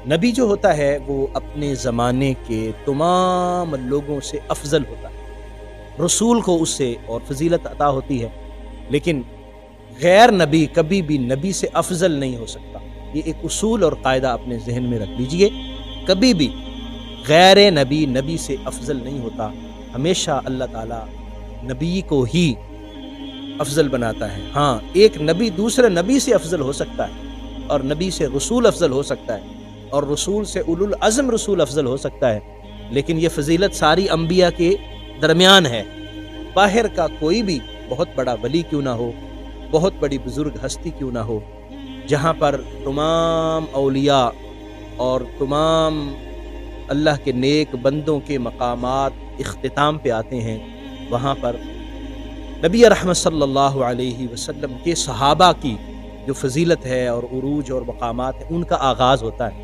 نبی جو ہوتا ہے وہ اپنے زمانے کے تمام لوگوں سے افضل ہوتا ہے، رسول کو اس سے اور فضیلت عطا ہوتی ہے، لیکن غیر نبی کبھی بھی نبی سے افضل نہیں ہو سکتا۔ یہ ایک اصول اور قاعدہ اپنے ذہن میں رکھ لیجئے، کبھی بھی غیر نبی نبی سے افضل نہیں ہوتا، ہمیشہ اللہ تعالیٰ نبی کو ہی افضل بناتا ہے۔ ہاں، ایک نبی دوسرے نبی سے افضل ہو سکتا ہے، اور نبی سے رسول افضل ہو سکتا ہے، اور رسول سے اولو العزم رسول افضل ہو سکتا ہے، لیکن یہ فضیلت ساری انبیاء کے درمیان ہے۔ باہر کا کوئی بھی بہت بڑا ولی کیوں نہ ہو، بہت بڑی بزرگ ہستی کیوں نہ ہو، جہاں پر تمام اولیاء اور تمام اللہ کے نیک بندوں کے مقامات اختتام پہ آتے ہیں، وہاں پر نبی رحمت صلی اللہ علیہ وسلم کے صحابہ کی جو فضیلت ہے اور عروج اور مقامات ہیں، ان کا آغاز ہوتا ہے۔